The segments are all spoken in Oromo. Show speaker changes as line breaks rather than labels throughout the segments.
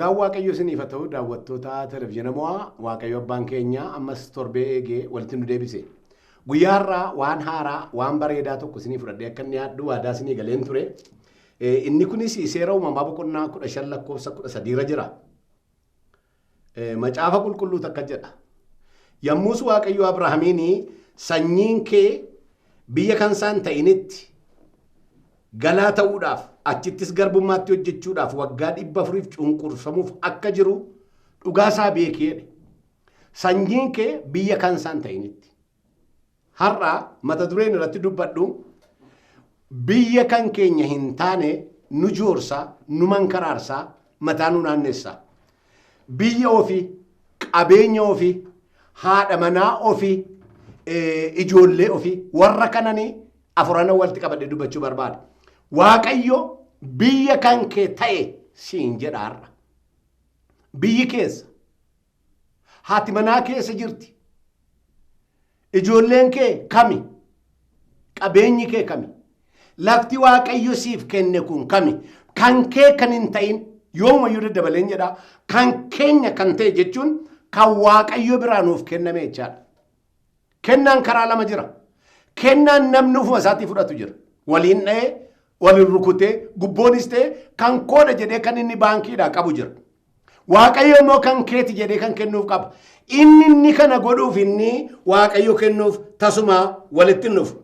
Nagaa waaqayyo isiniif haa ta'u daawwattoota televizyiina mo'aa waaqayyo abbaan keenya ammas torbee eegee walitti nu deebise. Guyyaa har'aa waan haaraa waan bareedaa tokko isiniif fudhadhee akka inni yaaddu waadaa isinii galeen ture. Inni kunis seera uumamaa boqonnaa 15 lakkoofsa 13 irra jira. Macaafa qulqulluu takka jedha. Yommus waaqayyo Abrahaamiin sanyiin kee biyya kan isaan ta'initti galaa ta'uudhaaf achittis garbummaatti hojjechuudhaaf waggaa 400 cunqurfamuuf akka jiru dhugaasaa beekeedha. Sanyiin kee biyya kan isaan ta'initti. Har'aa mata dureen irratti dubbadhu biyya kan keenya hin taane nu joorsaa, nu mankaraarsaa, mataa nu naannessaa. Biyya ofii, qabeenya ofii, haadha manaa ofii, ijoollee ofii warra kananii afurana walitti qabadhe dubbachuu barbaada. Waaqayyo biyya kan kee ta'e siin jedha har'a. Biyyi keessa haati manaa keessa jirti. Ijoolleen kee kami? Qabeenyi kee kami? Lafti waaqayyo siif kenne kun kami? Kan kee kan hin ta'in yoomayyuu daddabaleen jedha. Kan keenya kan ta'e jechuun kan waaqayyo biraa nuuf kenname jechaadha. Kennaan karaa lama jira. Kennaan namni ufuma isaatii fudhatu jira. Waliin dha'ee waliin rukutee gubboonis ta'e kan koodha jedhee kan inni baankiidhaa qabu jira. Waaqayyo immoo kan keeti jedhee kan kennuuf qaba. Inni kana godhuuf inni waaqayyo kennuuf tasumaa walitti nuuf.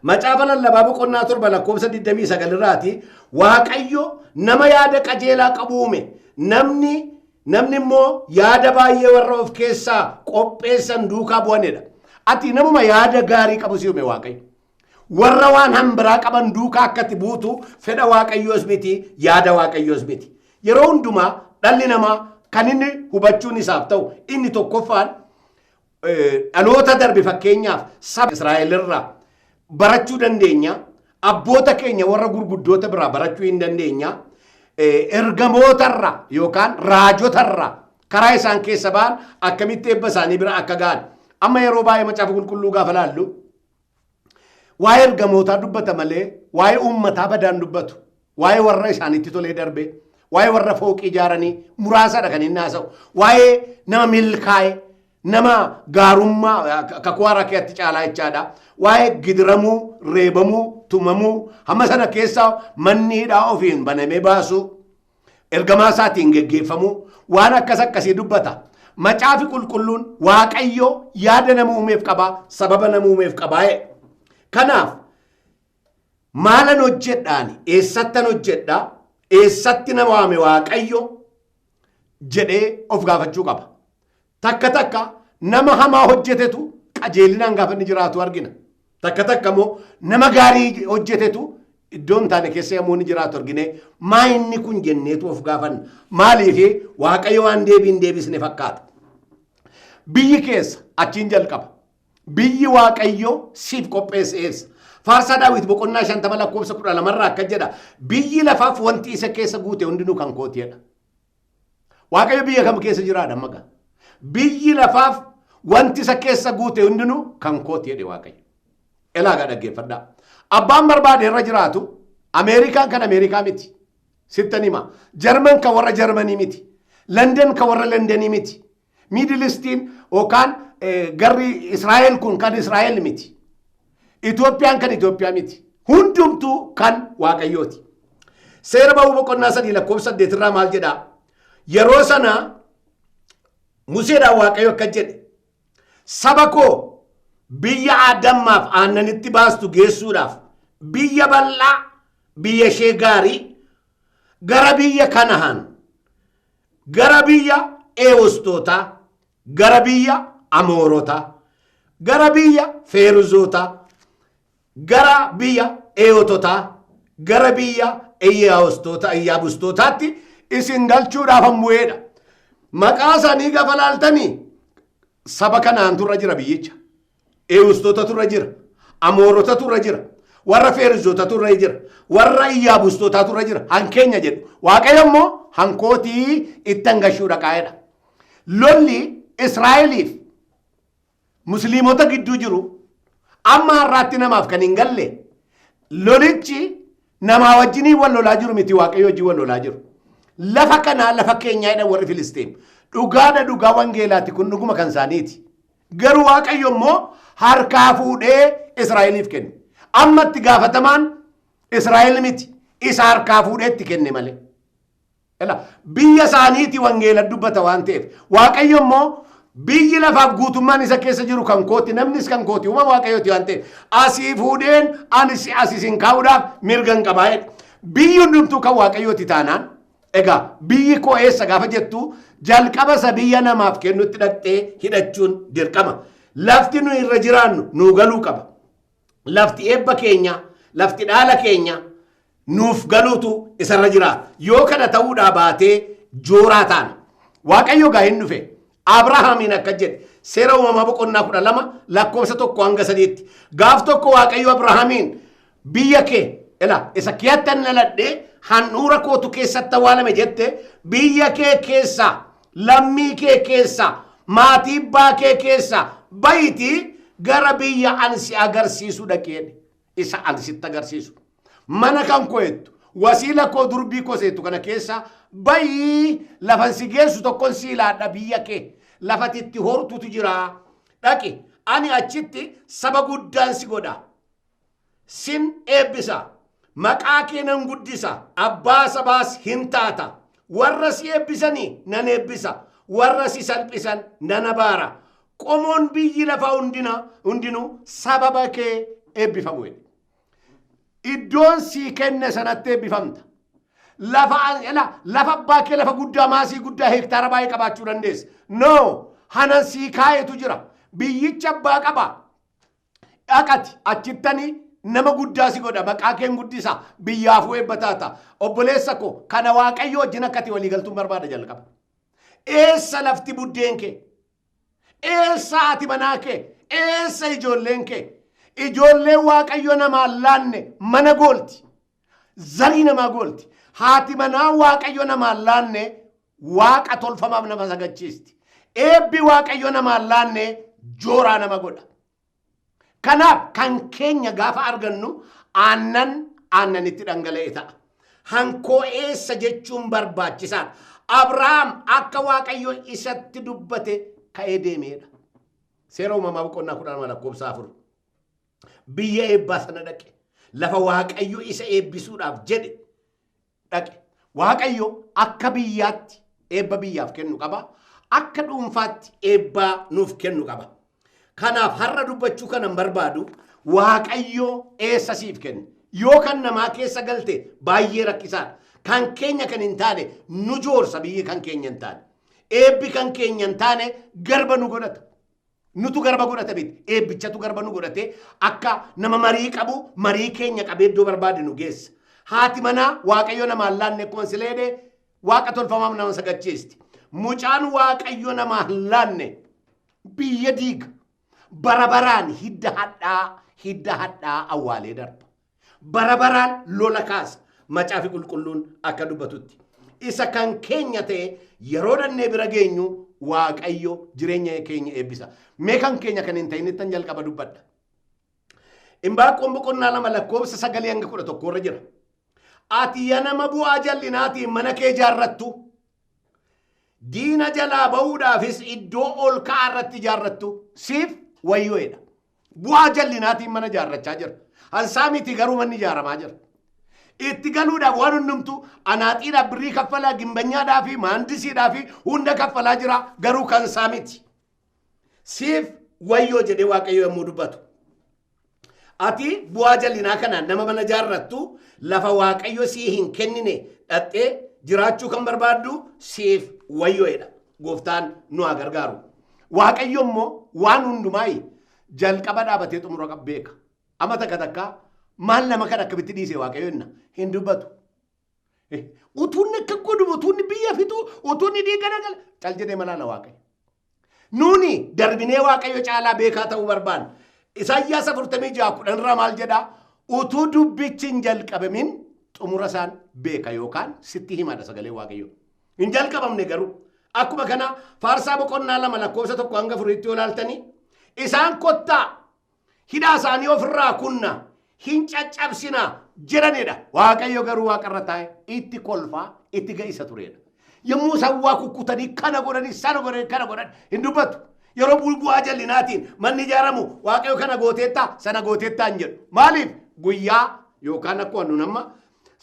Macaafa lallabaa boqonnaa 7 lakkoofsa 29 irraati waaqayyo nama yaada qajeelaa qabu uume. Namni immoo yaada baay'ee warra of keessaa qopheessan duukaa bu'anidha. Ati namuma yaada gaarii qabu si uume waaqayyo. Warra waan hambiraa qaban duukaa akkatti buutu fedha waaqayyoos miti yaada waaqayyoos miti. Yeroo hundumaa dhalli namaa kan inni hubachuun isaaf ta'u inni tokkoffaan dhaloota darbe fakkeenyaaf saba Israa'el irraa barachuu dandeenya. Abboota keenya warra gurguddoota biraa barachuu hin dandeenya. Ergamootarraa yookaan raajotarraa karaa isaan keessa ba'an akkamitti eebba isaanii bira akka ga'an. Amma yeroo baay'ee macaafa qulqulluu gaafa laallu waa'ee ergamootaa dubbata malee waa'ee uummataa badaan dubbatu. Waa'ee warra isaanitti tolee darbe, waa'ee warra fooqii ijaaranii muraasadha kan inni haasa'u. Waa'ee nama milkaa'e, nama gaarummaa kakuu haaraa keessatti caalaa jechaadha. Waa'ee gidiramuu, reebamuu, tumamuu hamma sana keessaa manni hidhaa ofiin banamee baasu, ergamaa isaatiin geggeeffamuu waan akkasii dubbata. Macaafi qulqulluun waaqayyo yaada nama uumeef qabaa, sababa nama uumeef qabaa. Kanaaf maalan hojjedhaani eessattan hojjedhaa eessatti nama waame waaqayyo jedhee of gaafachuu qaba. Takka nama hamaa hojjetetu qajeelinaan gaafa inni jiraatu argina. Takka immoo nama gaarii hojjetetu iddoon taane keessa yommuu inni jiraatu argine maa inni kun jenneetu of gaafanna. Maaliif waaqayyo waan deebisne fakkaata. Biyyi keessa achiin jalqaba. Biyyi waaqayyo siif qopheesse eessa? Faarsaa Daawit boqonnaa 50 lakkoofsa 12 irraa akka jedha. Biyyi lafaaf wanti isa keessa guute hundinuu kan kootiyedha. Waaqayyo biyya kam keessa jiraadha amma gaa? Biyyi lafaaf wanti isa keessa guute hundinuu kan kootiyedha waaqayyo. Elaagaa dhaggeeffadhaa. Abbaan barbaade irra jiraatu Ameerikaan kan Ameerikaa miti. Sittan hima. Jarman kan warra Jarmanii miti. London kan warra Londonii miti. Middle Eastiin yookaan garri Israa'el kun kan Israa'el miti. Itoophiyaan kan Itoophiyaa miti. Hundumtuu kan waaqayyooti. Seera ba'uu boqonnaa 3 lakkoofsa 8 irraa maal jedhaa? Yeroo sana Museedhaan waaqayyo akka jedhe saba koo biyya Aadamaaf aannanitti baastu geessuudhaaf biyya bal'aa biyya ishee gaarii gara biyya Kana'aan gara biyya Eewustootaa gara biyya Amoorotaa gara biyya Feeruzotaa gara biyya Eewototaa gara biyya Iyaabustootaatti isin galchuudhaaf hambu'eedha. Maqaa isaanii gaafa laaltanii saba Kana'aan turra jira biyyicha. Eewustoota turra jira. Amoorota turra jira. Warra Feeruzoota turra jira. Warra Iyyaabustootaa turra jira. Hankeenya jedhu. Waaqayyo immoo hankootii itti hangashuudha qaa'edha. Lolli Israa'eliif Musliimota gidduu jiru amma har'aatti namaaf kan hin galle lolichi namaa wajjinii wal lolaa jiru miti waaqayyo wajjin wal lolaa jiru. lafa kana lafa keenyaadha warri Filisxeem dhugaadha dhugaa wangeelaati kun dhuguma kan isaaniiti garuu waaqayyo immoo harkaa fuudhee Israa'eliif kenne ammatti gaafatamaan Israa'el miti isa harkaa fuudhee itti kenne malee biyya isaaniiti wangeela dubbata waan ta'eef waaqayyo immoo biyyi lafaaf guutummaan isa keessa jiru kan kooti namnis kan kooti uumama waaqayyooti waan ta'eef asii fuudheen anis asisin kaa'uudhaaf mirga hin qabaa'edha biyyi hundumtuu kan waaqayyooti taanaan egaa biyyi koo eessa gaafa jettu jalqaba isa biyya namaaf kennutti dhaqxee hidhachuun dirqama lafti nu irra jiraannu nuu galuu qaba lafti eebba keenya lafti dhaala keenya nuuf galuutu isarra jiraata yoo kana ta'uudhaa baatee jooraa taana waaqayyo gaa hin dhufe Abrahaamiin akka jedhe seera uumamaa boqonnaa 12 lakkoofsa 1 hanga 3tti gaaf tokko waaqayyo Abrahaamiin biyya kee isa keeyattan laladhee handhuura kootu keessatti awwaalame jette biyya kee keessa lammii kee keessa maatii abbaa kee keessa bayitii gara biyya ansi agarsiisu dhaqeedhe isa ansitti agarsiisu mana kan ko'ettu wasiila koo durbii koo seetu kana keessa bayii lafan si geessu tokkon siilaadha biyya kee lafatitti hortutu jira dhaqi ani achitti saba guddaan si godha sin eebbisa maqaa kee nan guddisa abbaa sabaas hin taata warra si eebbisanii nan eebbisa warra si salphisan nan abaara qomoon biyyi lafaa hundinuu sababa kee eebbifamu iddoon sii kenne sanatti eebbifamta lafa abbaa kee lafa guddaa maasii guddaa hektaara baay'ee qabaachuu dandeessa no hanan sii kaayetu jira biyyicha abbaa qaba dhaqati achittanii nama guddaa si godha maqaa keen guddisa biyyaafuu eebbataata obboleessa koo kana waaqayyo wajjin akkati waliigaltuun barbaada jalqaba eessa lafti buddeen kee eessa ati manaa kee eessa ijoolleen kee ijoolleen waaqayyo namaan laanne mana goolti zarii namaa goolti haati manaa waaqayyo namaan laanne waaqa tolfamaaf nama sagachiisti eebbi waaqayyo namaan laanne jooraa nama godha kanaaf kan keenya gaafa argannu aannanitti dhangala'e ta'a hankoo eessa jechuun barbaachisaadha Abrahaam akka waaqayyo isatti dubbate ka'ee deemeedha seera uumamaa boqonnaa 10 lakkoofsa 4 biyya eebbaa sana dhaqe lafa waaqayyo isa eebbisuudhaaf jedhe dhaqe waaqayyo akka biyyaatti eebba biyyaaf kennu qaba akka dhuunfaatti eebbaa nuuf kennu qaba kanaaf har'a dubbachuu kanan barbaadu waaqayyo eessa siif kenne yoo kan namaa keessa galte baay'ee rakkisaadha kan keenya kan hin taane nu joorsa biyyi kan keenya hin taane eebbi kan keenya hin taane garba nu godhata nutu garba godhata biti eebbichatu garba nu godhate akka nama marii qabu marii keenya qabee iddoo barbaade nu geessa haati manaa waaqayyo namaan laanne akkuma sileedhe waaqa tolfamaaf nama sagachiisti mucaan waaqayyo namaan laanne biyya diiga barabaraan hidda hadhaa awwaalee darba barabaraan lola kaasa macaafi qulqulluun akka dubbatutti isa kan keenya ta'e yeroo dhannee bira geenyu waaqayyo jireenya keenya eebbisa mee kan keenya kan hin ta'inittan jalqaba dubbadha Imbaaqoon boqonnaa 2 lakkoofsa 9 hanga 11 irra jira ati yaa nama bu'aa jallinaatiin mana kee ijaarrattu diina jalaa ba'uudhaafis iddoo ol ka'aa irratti ijaarrattu siif wayyoodha bu'aa jallinaatiin mana ijaarrachaa jira hansaa miti garuu manni ijaaramaa jira itti galuudhaaf waan hundumtu anaaxiidhaaf birrii kaffalaa gimbanyaadhaaf maandisiidhaaf hunda kaffalaa jira garuu kan isaa miti siif wayyoo jedhee waaqayyo yommuu dubbatu ati bu'aa jallinaa kanaan nama mana ijaarrattu lafa waaqayyo sii hin kennine dhattee jiraachuu kan barbaaddu siif wayyoodha gooftaan nu haa gargaaru waaqayyo immoo waan hundumaayi jalqaba dhaabatee xumura beeka amma takka maal nama kan akkamitti dhiise waaqayyo hin dubbatu utuunni akka godhu utuunni biyya fitu utuunni dhiigana cal jedhee malaala waaqayyo nuuni darbinee waaqayyo caalaa beekaa ta'uu barbaanna Isaayyaas 46 irraa maal jedha utuu dubbichi hin jalqabamin xumura isaan beeka yookaan sitti himadha sagalee waaqayyo hin jalqabamne garuu akkuma kana faarsaa boqonnaa 2 lakkoofsa 1 hanga 4tti yoo ilaaltanii isaan kottaa hidhaa isaanii ofirraa kunna hin caccabsina jiranidha. Waaqayyo garuu waaqarra taa'e itti kolfaa itti ga'isa turedha. Yommuu isaan waa kukkutanii kana godhanii sana godhanii kana godhan hin dubbatu. Yeroo bu'aa jallinaatiin manni ijaaramu waaqayyo kana gooteettaa sana gooteettaa hin jedhu. Maaliif guyyaa yookaan akkuma nu nama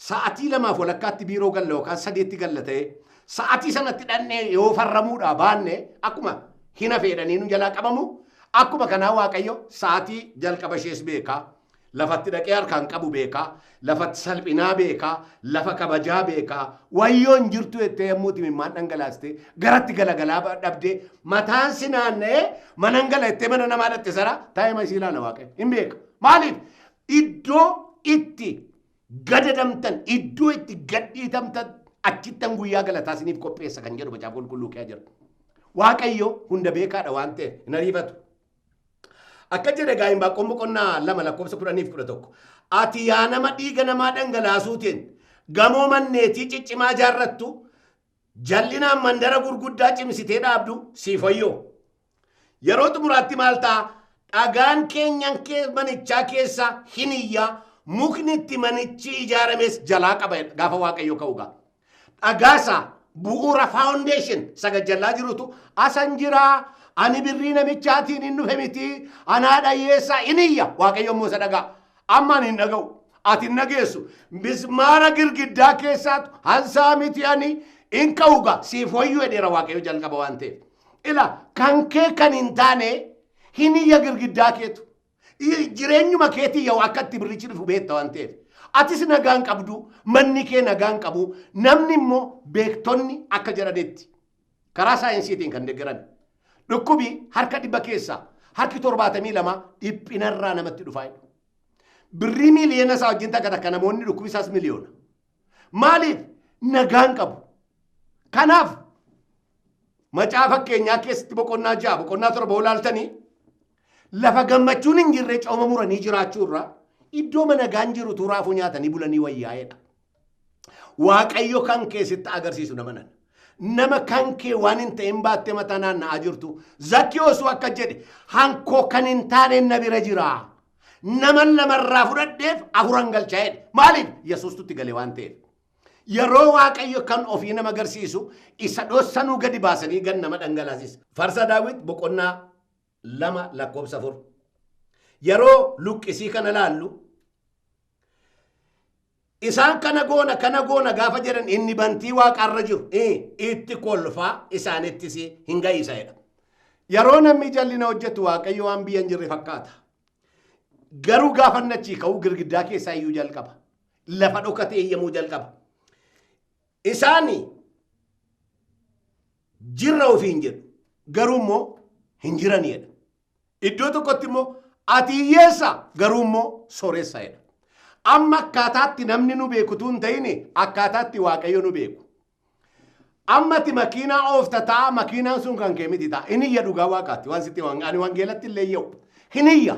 sa'aatii 2 walakkaatti biiroo galla yookaan 3tti galla ta'e sa'aatii sanatti dhannee yoo farramuudhaa baanne akkuma hina fedhanii nu jalaa qabamu akkuma kanaa waaqayyo sa'aatii jalqaba ishees beekaa. Lafatti dhaqee harkaan qabu beekaa, lafatti salphinaa beekaa, lafa kabajaa beekaa, wayyoon jirtu jettee yommuu timimmaan dhangalaaste garatti galagalaa dhabdee mataan si naanna'ee mana dhangalattee mana namaa dhatte sana taa'ee masii ilaala waaqayyo hin beeka. Maaliif iddoo itti gadadamtan, iddoo itti gadhiitamtan achittan guyyaa galataa isiniif qopheessa kan jedhu macaafa qulqulluu kee jira. Waaqayyo hunda beekaadha waan ta'eef hin ariifatu. Akka jedhe gaa'in baaqoon boqonnaa 2 lakkoofsa 10-11 ati yaa nama dhiiga namaa dhangalaasuutiin gamoo manneetii ciccimaa ijaarrattu jallinaan mandara gurguddaa cimsitee dhaabdu siif wayyoo. Yeroo xumuraatti maal ta'a? Dhagaan keenyan manichaa keessa hin iyyaa mukni itti manichi ijaarames jalaa qaba gaafa waaqayyo ka'uugaa. Dhagaasaa bu'uura faawundeeshin sagajjallaa jirutu asan jiraa. Ani birrii namichaatiin hin dhufe miti anaa dhayyeessaa hin iyya waaqayyo immoo isa dhagaa. Amma ani hin dhaga'u ati hin dhageessu mismaara girgiddaa keessaatu hansaa miti ani hin ka'uugaa siif wayyuu jedheera waaqayyo jalqaba waan ta'eef. Ila kan kee kan hin taane hin iyya girgiddaa keetu jireenyuma keetii yoo akka itti birrichi dhufu beekta waan ta'eef. Atis nagaan qabdu manni kee nagaan qabu namni immoo beektonni akka jedhanitti karaa saayinsiitiin kan deeggaran. Dhukkubi harka 100 keessaa harki 72 dhiphinarraa namatti dhufaa jedhu. Birrii miliyoona isaa wajjin takka namoonni dhukkubi isaas miliyoona. Maaliif nagaan qabu? Kanaaf macaafa keenyaa keessatti boqonnaa 6 boqonnaa 7 olaaltanii lafa gammachuun hin jirre cooma muranii jiraachuurraa iddoo nagaan jiru turaafuu nyaatanii bulanii wayyaa'edha. Waaqayyo kan keessatti agarsiisu nama nan. Nama kan kee waan hin ta'in baattee mataa naanna'aa jirtu Zakkiyoos akka jedhe hankoo kan hin taane na bira jira. Nama lamarraa fudhadheef afuran galchaa'edha. Maaliif? Yesuustutti galee waan ta'eef. Yeroo waaqayyo kan ofii nama agarsiisu isa dhoossanuu gadi baasanii gan nama dhangalaasisa. Farsa Daawit boqonnaa 2 lakkoofsa 4. Yeroo luqqisii kana laallu isaan kana goona gaafa jedhan inni bantii waaqarra jiru itti kolfaa isaanittis hin ga'iisaedha. Yeroo namni jallina hojjetu waaqayyo waan biyya hin jirre fakkaata. Garuu gaafa nachii ka'uu girgiddaa keessaa iyyuu jalqaba. Lafa dhokatee eeyyamuu jalqaba. Isaani jirra ofiin jedhu garuu immoo hin jiranidha. Iddoo tokkotti immoo ati hiyyeessa garuu immoo sooressadha. Amma akkaataatti namni nu beeku tun ta'ini akkaataatti waaqayyo nu beeku. Ammati makiinaa oofta ta'a makiinaan sun kan kee miti ta'a. Inni iyya dhugaa waaqaatti waan sitti ani wangeelatti illee iyya'u. Hin iyya.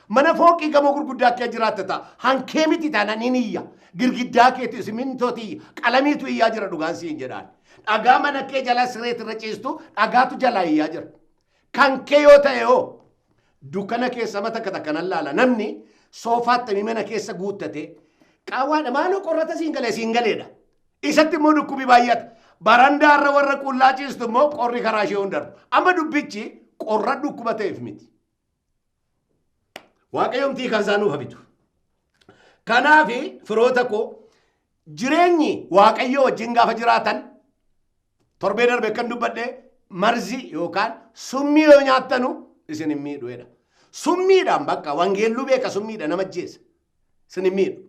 Mana fooqii gamoo gurguddaa akka jiraatta ta'a. Hankee miti taanaan hin iyya. Girgiddaa keetti simintooti iyya. Qalamiitu iyyaa jira dhugaan siin jedhaan. Dhagaa mana kee jala sireet irra ciistu dhagaatu jalaa iyyaa jira. Kan kee yoo ta'e hoo dukkana keessa mata takkanan laala namni soofaatti mana keessa guuttate qaawwaadha maaloo qorrata siin galeedha. Isatti immoo dhukkubi baay'ata. Barandaarra warra qullaa ciistu immoo qorri karaa ishee hundarra. Amma dubbichi qorra dhukkuba ta'eef miti. Waaqayyoomtii kan isaan nuuf habitu. Kanaaf firoota koo jireenyi waaqayyo wajjin gaafa jiraatan torbee darbe kan dubbadhe marzi yookaan summii yoo nyaattanu isin hin miidhuedha. Summiidhaan bakka wangeelluu beeka summiidha nama ajjeesa. Isin hin miidhu.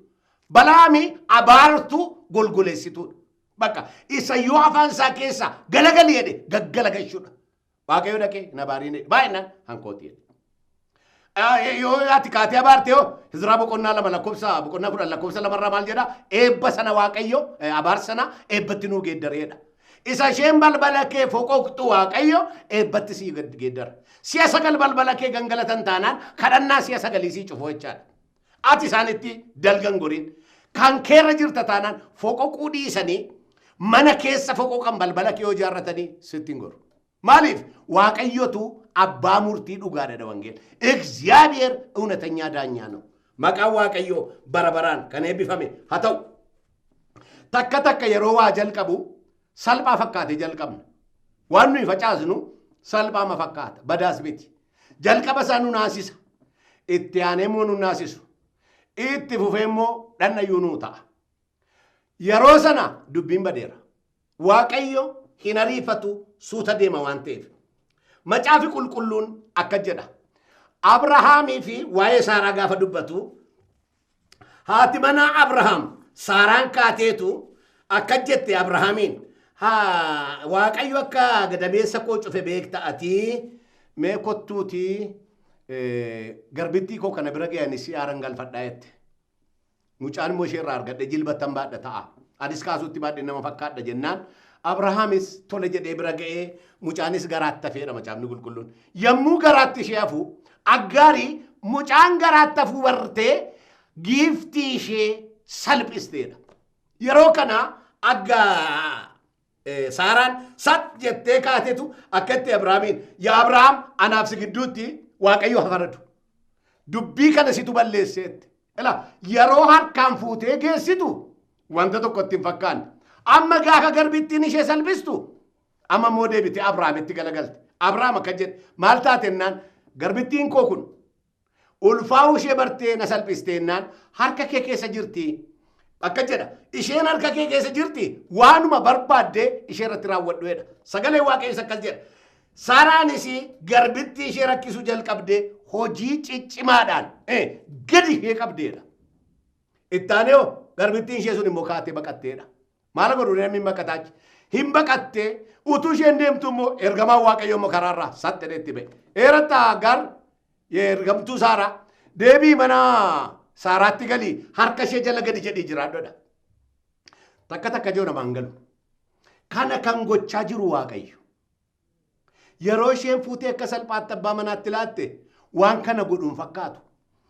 Balaami abaartu golgoleessituudha. Bakka isa yoo afaan isaa keessa galagali jedhe gaggala gashuudha. Waaqayyo dhaqee na baariin baay'inaan hankooti jedhe. Yoo ati kaatee abaarte yoo Izraa boqonnaa 2 lakkoofsa boqonnaa 10 lakkoofsa 2 maal jedha eebba sana waaqayyo abaar sana eebbatti nuu geeddareedha. Isa isheen balbala kee foqoqxu waaqayyo eebbatti sii geeddara. Si'a 9 balbala kee gangalatan taanaan kadhannaa si'a 9 sii cufoo jechaadha. Ati isaanitti dalgan goriin kan keerra jirta taanaan foqoquu dhiisanii mana keessa foqoqan balbala kee yoo ijaarratanii sitti hin goru. Maaliif waaqayyotu abbaa murtii dhugaadha wangeela. እግዚአብሔር እውነተኛ ዳኛ ነው። Maqaan Waaqayyoo bara baraan kan eebbifame haa ta'u. Takka takka yeroo waa jalqabu salphaa fakkaatee jalqabna. Waan nuyi facaasnu salphaama fakkaata badaas miti. Jalqaba isaa nu naasisa. Itti aanee immoo nu naasisu. Itti fufee immoo dhannayyuu nuu ta'a. Yeroo sana dubbiin badeera. Waaqayyo hin ariifatu suuta deema waan ta'eef. Macaafi qulqulluun akka jedha. Abrahaamii fi waa'ee Saaraa gaafa dubbatu haati manaa Abrahaam Saaraan kaateetu akka jette Abrahaamiin Waaqayyo akka gadameessa koo cufe beekta ati mee kottuutii garbittii koo kana bira ga'anii si aaran galfadhaa jette. Mucaan immoo ishee irraa argadhe jilbattan baadha ta'a. Anis kaasuutti baadhe nama fakkaadha jennaan. Abrahaamis tole jedhee bira ga'ee mucaanis garaatti hafeedha macaafni qulqulluun. Yommuu garaatti ishee hafu Aggaarii mucaan garaatti hafuu bartee giiftii ishee salphisteedha. Yeroo kana Saaraan sat jettee kaatetu akkatti Abrahaamiin yaa Abrahaam anaaf si gidduutti Waaqayyo hafaradu. Dubbii kana situ balleesseetti. Yeroo harkaan fuutee geessitu wanta tokko ittiin fakkaanne. Amma gaafa garbittiin ishee salphistu amma immoo deebite Abrahaamitti galagalte. Abrahaam akka jedhe maal taatennaan garbittiin koo kun ulfaa'uu ishee bartee na salphistennaan harka kee keessa jirti. Akka jedha isheen harka kee keessa jirti waanuma barbaadde ishee irratti raawwadhuedha. Sagalee Waaqayyoos akkas jedha. Saaraanis garbittii ishee rakkisuu jalqabdee hojii ciccimaadhaan gadi ishee qabdeedha. Ittaanee garbittiin ishee sun immoo kaatee baqatteedha. Maal godhu namni baqataachi? Hin baqattee utuu isheen deemtu immoo ergamaan Waaqayyoo immoo karaarraa saxxeetti ba'e. Eerattaa Aggaar ergamtuu Saaraa deebii mana Saaraatti galii harka ishee jala gadi jedhii jiraadhodha. Takka takka joo namaan galu. Kana kan gochaa jiru Waaqayyo. Yeroo isheen fuutee akka salphaatti abbaa manaatti laatte waan kana godhuun fakkaatu.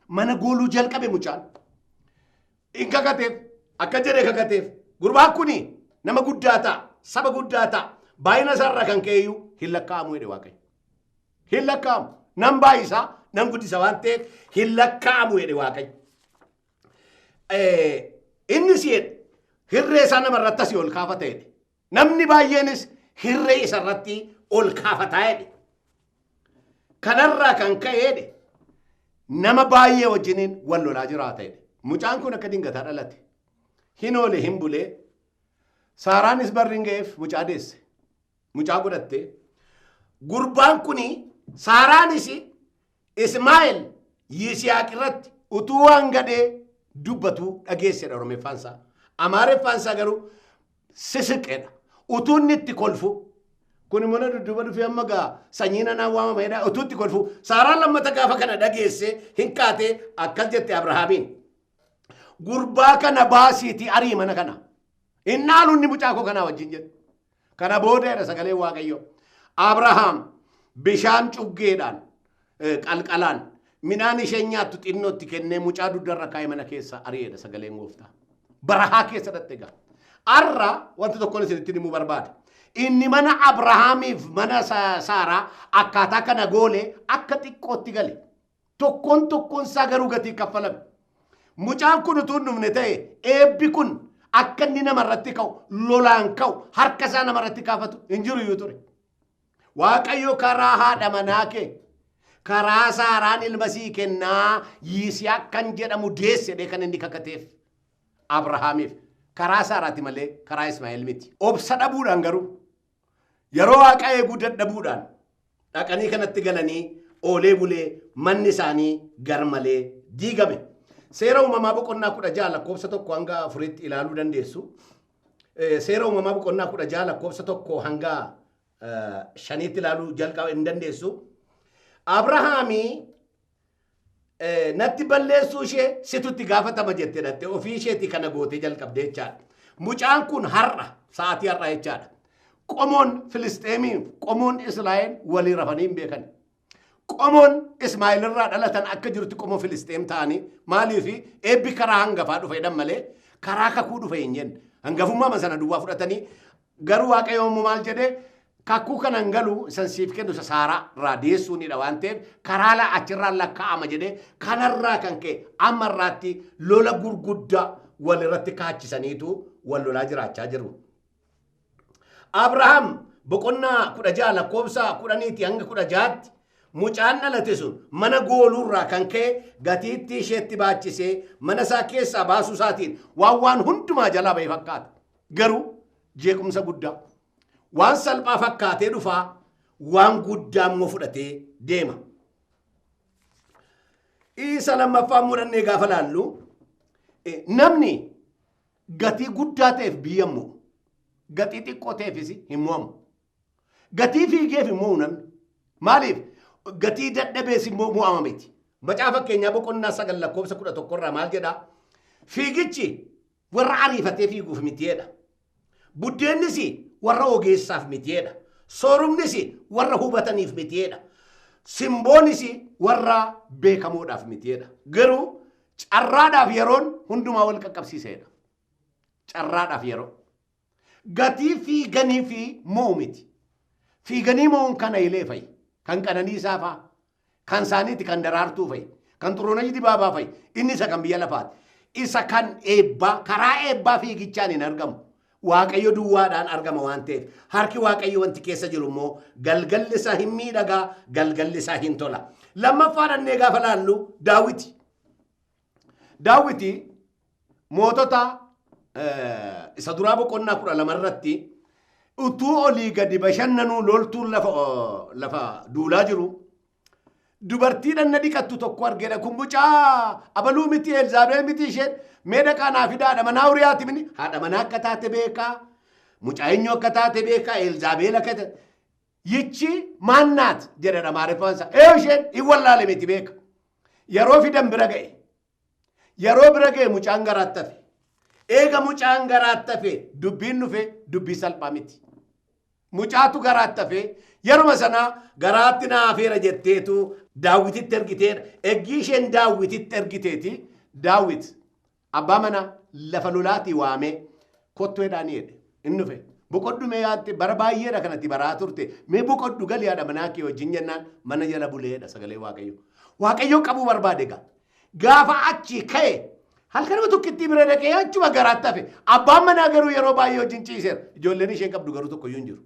Mana gooluu jalqabe mucaan. In kakateef akka jedhee kakateef gurbaan kuni nama guddaa ta'a saba guddaa ta'a baay'ina isaarraa kan ka'eeyyuu hin lakkaa'amu jedhe Waaqayyo. Hin lakkaa'amu nan baay'isaa nan guddisa waan ta'eef hin lakkaa'amu jedhe Waaqayyo. Inni si jedhe hirree isaa namarratti asii ol kaafata jedhe. Namni baay'eenis hirree isarratti ol kaafataa jedhe. Kanarraa kan ka'e jedhe nama baay'ee wajjiniin wal lolaa jiraata jedhe. Mucaan kun akka dingataa dhalate. Hin oole hin bulee. Saaraanis barri hin ga'eef mucaa deesse. Mucaa godhatte. Gurbaan kuni Saaraanis Ismaa'eel Yisihaaq irratti utuu waan gadhee dubbatu dhageessedha Oromeeffaansaa. Amaareffaansaa garuu sisiqedha. Utuu inni itti kolfu kun immoo dudduuba dhufee amma gaa sanyii nanaan waamamedha. Utuu itti kolfu Saaraan lammata gaafa kana dhageesse hin kaatee akkas jette Abrahaamiin. Gurbaa kana baasiiti arii mana kana. Innaalu inni mucaa koo kanaa wajjin jedhe. Kana boodeedha sagalee Waaqayyo. Abrahaam bishaan cuggeedhaan qalqalaan midhaan ishee nyaattu xinnootti kennee mucaa dugdarra kaa'ee mana keessa ari'eedha sagaleen Gooftaa. Barahaa keessa dhatte egaa. Arra wanti tokkoon isinitti himuu barbaada. Inni mana Abrahaamiif mana Saaraa akkaataa kana goolee akka xiqqootti gale. Tokkoon isaa garuu gatii kaffalame. Mucaan kun utuu dhufne ta'e eebbi kun akka inni namarratti ka'u lolaan ka'u harka isaa namarratti kaafatu hin jiru iyyuu ture. Waaqayyo karaa haadha manaa kee karaa Saaraan ilma sii kennaa Yisihaaq kan jedhamu deessedhe kan inni kakateef Abrahaamiif karaa Saaraati malee karaa Ismaa'eel miti. Obsa dhabuudhaan garuu yeroo Waaqa eeguu dadhabuudhaan dhaqanii kanatti galanii oolee bulee manni isaanii garmalee diigame. Seera uumamaa boqonnaa 16 lakkoofsa 1 hanga 4tti ilaaluu dandeessu. Seera uumamaa boqonnaa 16 lakkoofsa 1 hanga 5tti ilaaluu jalqaba hin dandeessu. Abrahaamii natti balleessuu ishee situtti gaafatama jettee dhatte ofii isheetii kana gootee jalqabdee jechaadha. Mucaan kun har'a sa'aatii har'aa jechaadha. Qomoon Filisxeemii qomoon Israa'el walii rafanii hin beekan. Qomoon Ismaa'eel irraa dhalatan akka jirutti qomoo Filisxeem ta'anii maaliif eebbi karaa hangafaa dhufa jedhan malee karaa kakuu dhufa hin jenne. Hangafummaa sana duwwaa fudhatanii garuu Waaqayyo maal jedhee kakuu kanan galu isan siif kennu isa saaraa irraa deessuunidha waan ta'eef karaa achirraa lakkaa'ama jedhee kanarraa kan ka'e amma irraatti lola gurguddaa wal irratti kaachisaniitu wal lolaa jiraachaa jiru. Abrahaam boqonnaa 16 lakkoofsa 10 hanga 16tti mucaan dhalate sun mana gooluurraa kan ka'e gatiitti isheetti baachisee mana isaa keessaa baasuu isaatiin waan hundumaa jalaa ba'e fakkaata. Garuu jeequmsa guddaa waan salphaa fakkaatee dhufaa waan guddaa immoo fudhatee deema. Isa lammaffaa mudannee gaafa laallu namni gatii guddaa ta'eef biyya immoo gatii xiqqoo ta'eefis hin mo'amu. Gatii fiigeef immoo namni maaliif gatii dadhabees immoo mo'ama miti. Macaa fakkeenyaa boqonnaa 9 lakkoofsa 11 irraa maal jedhaa? Fiigichi warra ariifatee fiiguuf mitiidha. Buddeennis warra ogeessaaf mitiidha. Soorumnis warra hubataniif mitiidha. Simboonis warra beekamoodhaaf mitiidha. Garuu carraadhaaf yeroon hundumaa wal qaqqabsiiseedha. Carraadhaaf yeroo. Gatii fiiganii fi mo'u miti. Fiiganii mo'uun kana ilee fa'i. Kan Qananiisaa fa'a. Kan Saaniiti kan Daraartuu fa'i. Kan Xuruunee Dibaabaa fa'i. Inni isa kan biyya lafaati. Isa kan eebbaa karaa eebbaa fiigichaan hin argamu. Waaqayyo duwwaadhaan argama waan ta'eef harki waaqayyo wanti keessa jiru immoo galgalli isaa hin miidhagaa galgalli isaa hin tola. Lammaffaan gaafa laallu Daawiti. Daawiti mootota isa duraa boqonnaa 12 irratti utuu olii gadi bashannanuu loltuun lafa duulaa jiru dubartiidhaan na dhiqattu tokko argeedha. Kun mucaa abaluu miti Elzaabeel miti isheen meeda kanaa fi haadha manaa Uriyaati mini haadha manaa akka taate beekaa mucaa eenyu akka taate beekaa Elzaabeel akka taate yichi maannaat jedhedha maariffaansa isheen hin wallaale miti beeka. Yeroo fidan bira ga'e yeroo bira ga'e mucaan garaatti hafe eega mucaan garaatti hafe dubbiin dhufe dubbii salphaa miti. Mucaatu garaatti hafe yeruma sana garaatti na hafeera jetteetu Daawititti ergiteedha. Eggii isheen Daawititti ergiteeti Daawit abbaa mana lafa lolaatii waamee kottoodhaan jedhe inni dhufe boqoddu mee yaatte bara baay'eedha kanatti baraa turte mee boqoddu galii haadha manaa kee wajjin jennaan mana jala buleedha sagalee Waaqayyo. Waaqayyo qabuu barbaade gaafa achi ka'e halkanuma tokkittii bira dhaqee achuma garaatti hafe abbaan manaa garuu yeroo baay'ee wajjin ciiseera. Ijoolleen isheen qabdu garuu tokkoyyuu hin jiru.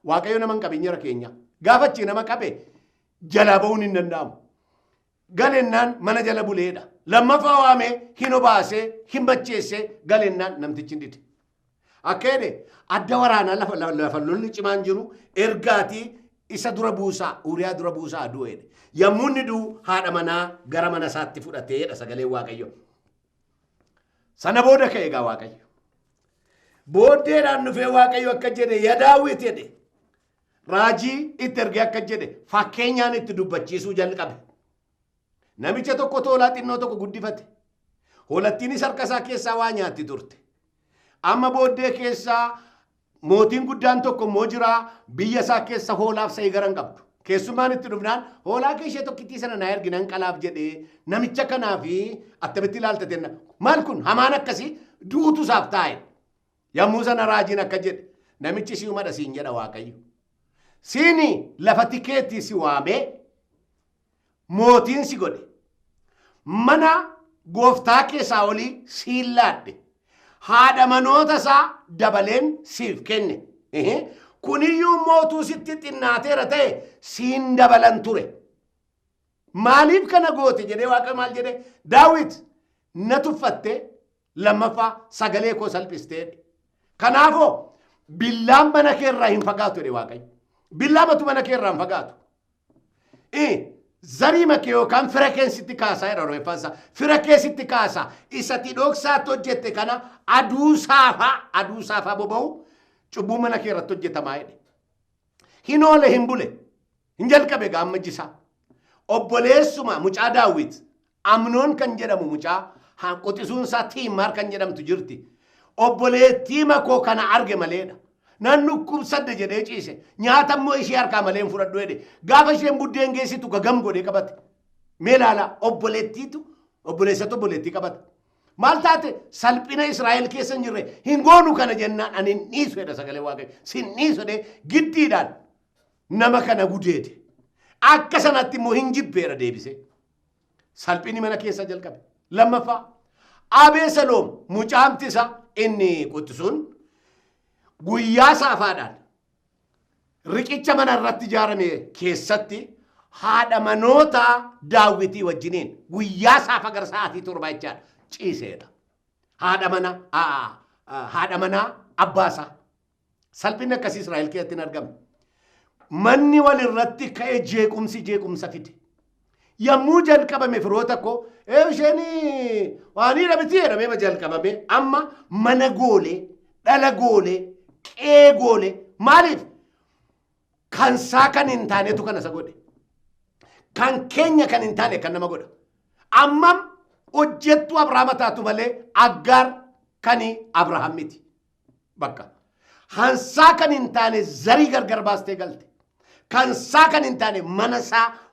Waaqayyo nama hin qabinyera keenya gaafa achi nama qabe jalaa ba'uun hin danda'amu. Galennaan mana jala buleedha. Lammaffaa waamee hin obaasee hin macheessee galennaan namtichi hin dide. Akka jedhe adda waraanaa lafa lolli cimaan jiru ergaatii isa dura buusaa Uriyaa dura buusaa aduu jedhe. Yommuu inni du'u haadha manaa gara mana isaatti fudhateedha sagalee Waaqayyo. Sana booda ka'e egaa Waaqayyo. Booddeedhaan dhufee Waaqayyo akka jedhe yaa Daawit jedhe. Raajii itti ergee akka jedhe fakkeenyaan itti dubbachiisuu jalqabe. Namicha tokko hoolaa xinnoo tokko guddifate. Hoolattiinis harka isaa keessaa waa nyaatti turte. Amma booddee keessaa mootiin guddaan tokko immoo jira biyya isaa keessa hoolaaf sa'ii garan qabdu. Keessummaan itti dhufnaan hoolaa kee ishee tokkittii sana naa erginan qalaaf jedhee namicha kanaafi attamitti ilaaltatenna. Maal kun hamaan akkasii duutu isaaf taa'e. Yommuu sana raajiin akka jedhe namichi si umadha siin jedha Waaqayyo. Siini lafa tikeetii si waamee mootiin si godhe mana gooftaa keessaa olii siin laadhe haadha manoota isaa dabaleen siif kenne. Kuniyyuu mootuu sitti xinnaateera ta'e siin dabalan ture. Maaliif kana goote jedhee Waaqa maal jedhe Daawit na tuffatte lammaffaa sagalee koo salphistee. Kanaafoo billaan mana keerraa hin fagaatu jedhe Waaqayyo. Billaamatu mana keerraa hin fagaatu. Zarii makee yookaan fira keessitti kaasaa jedha Rooffansa. Fira keessitti kaasaa isatti dhoksaatti hojjette kana aduu saafaa boba'u cubbuu mana kee irratti hojjetamaa jedhe. Hin oole hin bule hin jalqabe gaammachisaa. Obboleessuma mucaa Daawit Amnoon kan jedhamu mucaa qoxisuun isaa Tiimaar kan jedhamtu jirti. Obboleettii makoo kana arge maleedha. Nan dhukkubsadde jedhee ciise nyaata immoo ishee harkaa malee hin fudhadhu jedhe gaafa isheen buddeen geessitu gagam godhee qabate. Mee ilaala obboleessatu obboleettii qabata. Maltaate salphina Israa'el keessa hin jirre hin goonu kana jennaan ani dhiisu jedha sagalee waaqayyo. Sin dhiisu de giddiidhaan nama kana gudeede. Akka sanatti immoo hin jibbeera deebise. Salphini mana keessa jalqabe. Lammaffaa Abeesaloom mucaamti isaa inni quxisuun guyyaa saafaadhaan riqicha mana irratti ijaarame keessatti haadha manoota Daawitii wajjiniin guyyaa saafa gara sa'aatii 7 jechaadha ciiseedha. Haadha manaa abbaasaa. Salphinni akkasii Israa'el keessatti hin argamne. Manni wal irratti ka'ee jeequmsa fide. Yommuu jalqabame firoota koo isheen waanii dhabiti jedhamee jalqabame amma mana goolee, dhala goolee, qee goolee maaliif? Kansaa kan hin taanetu kana isa godhe. Kan keenya kan hin taane kan nama godha. Ammam hojjettuu Abrahaama taatu malee Aggaar kan Abrahaam miti. Bakka. Hansaa kan hin taane zarii gargar baastee galte. Kansaa kan hin taane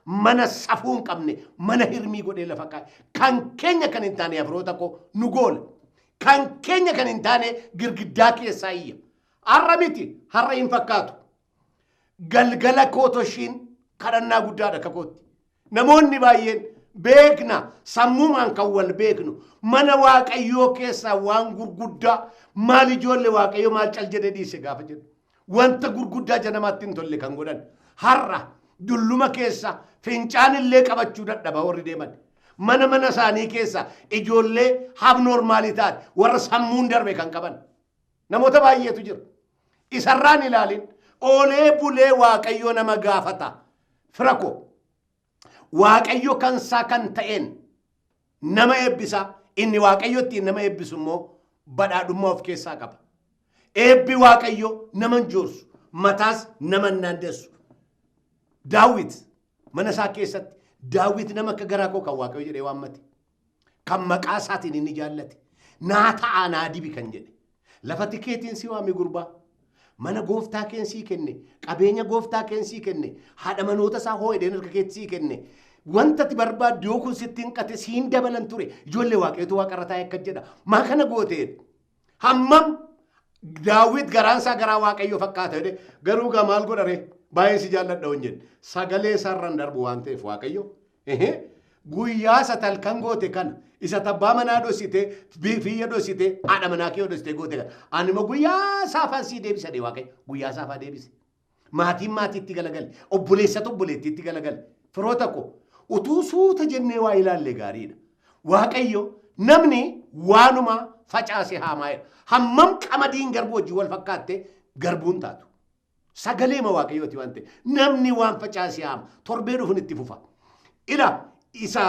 mana safuu hin qabne mana hirmii godhee lafa kaa'e. Kan keenya kan hin taane firoota koo nu goola. Kan keenya kan hin taane girgiddaa keessaa iyya. Har'a miti har'a hin fakkaatu. Galgala kootoshiin kadhannaa guddaadha kakootti. Namoonni baay'een beekna sammuumaan kan wal beeknu mana waaqayyoo keessaa waan gurguddaa maal ijoollee waaqayyoo maal cal jedhee dhiise gaafa jedhu. Wanta gurguddaa janamaatti hin tolle kan godhan. Har'a dulluma keessa fincaan illee qabachuu dadhaba warri deeman. Mana isaanii keessa ijoollee abnormaalii taate warra sammuun darbe kan qaban. Namoota baay'eetu jira. Isarraan ilaalin oolee bulee waaqayyoo nama gaafata. Firako waaqayyo kansaa kan ta'een nama eebbisa. Inni waaqayyotti nama eebbisu immoo badhaadhummaa of keessaa qaba. Eebbi waaqayyo nama joorsu mataas nama naandeessu. Daawit mana isaa keessatti Daawit nama akka garaa koo kan waaqayyo jedhee waammate. Kan maqaa isaatiin inni jaallate. Naa ta'a naa dibi kan jedhe. Lafa tikeetiin si waame gurbaa. Mana gooftaa keensii kenne. Qabeenya gooftaa keensii kenne. Haadha manoota isaa hoo'edeen harka keetsii kenne. Wanta ati barbaaddu yoo kun sitti hin qate siin dabalan ture. Ijoollee waaqayyootu waaqarra taa'e akka jedha. Maa kana gooteen. Hammam Daawit garaansaa garaa waaqayyoo fakkaata jedhe. Garuu gaa maal godhare? Baay'ee si jaalladha hin jedhe. Sagalee isaarraan darbu waan ta'eef waaqayyo. Guyyaa isa talkan goote kana. Isa tabbaa manaa dhoosite, biyya dhoosite, haadha manaa kee dhoosite goote kana. Ani immoo guyyaa saafaan sii deebisa dee waaqayyo. Guyyaa saafaa deebise. Maatiin maatiitti galagale. Obboleessatu obboleettiitti galagale. Firoota koo utuu suuta jennee waa ilaalle gaariidha. Waaqayyo namni waanuma facaase haamaa'edha. Hammam qamadiin garbuu wajjin wal fakkaatte garbuun taatu. Sagalee ma waaqayyooti waan ta'e. Namni waan facaase haama. Torbee dhufuun itti fufa. Ila isa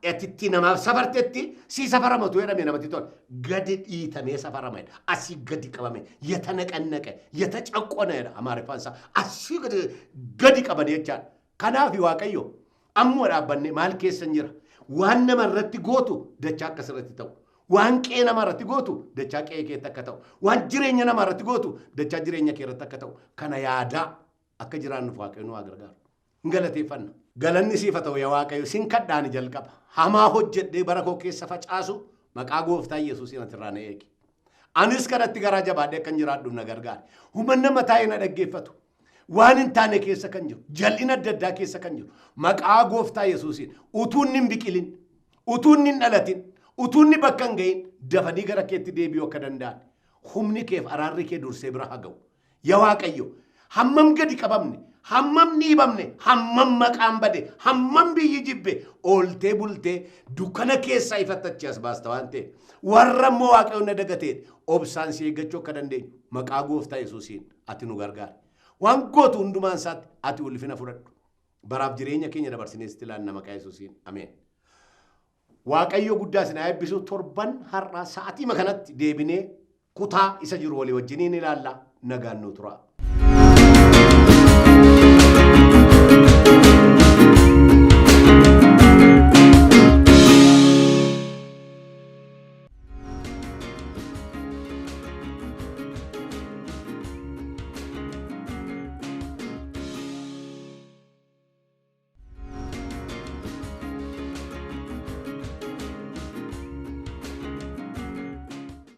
etitti namaaf safartetti si safaramatu jedhame namatti tola. Gadi dhiitamee safarameedha. Asii gadi qabame. Yata naqannaqe. Yata caqqoneedha. Amaariffaan isaa. Asii gadi qabane jechaadha. Kanaaf waaqayyo ammoo dhaabbanne maal keessan jira. Waan nama irratti gootu dachaa akkas irratti ta'u. Waan qee nama irratti gootu dachaa qee keetti akka ta'u. Waan jireenya nama irratti gootu dachaa jireenya kee irratti akka ta'u. Kana yaadaa akka jiraannuuf waaqayyo nu haa gargaaru. Hin galateeffanna. Galanni siif haa ta'u yaa waaqayyo sin kadhaani jalqaba. Hamaa hojjedhee bara koo keessa facaasu maqaa gooftaa Yesuusiin atirraa na eegi. Anis kanatti garaa jabaadhee akkan jiraadhu na gargaari. Hubanna mataa na dhaggeeffatu. Waan hin taane keessa kan jiru. Jal'ina adda addaa keessa kan jiru. Maqaa gooftaa Yesuusiin utuun hin biqilin, utuun hin dhalatin, utuun bakka hin gahin dafanii gara keetti deebi'uu akka danda'an. Humni keef araarri kee dursee bira haa ga'u. Yaa waaqayyo hammam gadi qabamne, hammam dhiibamne, hammam maqaan bade, hammam biyyi jibbe ooltee bultee dukkana keessaa ifattachii as baasta waan ta'eef warra immoo waaqayyoon na dagatee obsaan si eeggachuu akka dandeenyu maqaa gooftaa Yesuusiin ati nu gargaari. Waan gootu hundumaan isaatti ati ulfina fudhadhu. Baraaf jireenya keenya dabarsinee sitti ilaalla maqaa Yesuusiin. Ameen. Waaqayyo guddaa isin haa eebbisu. Torban har'aa sa'aatii kanatti deebinee kutaa isa jiru walii wajjiniin ilaalla. Nagaan nu tura.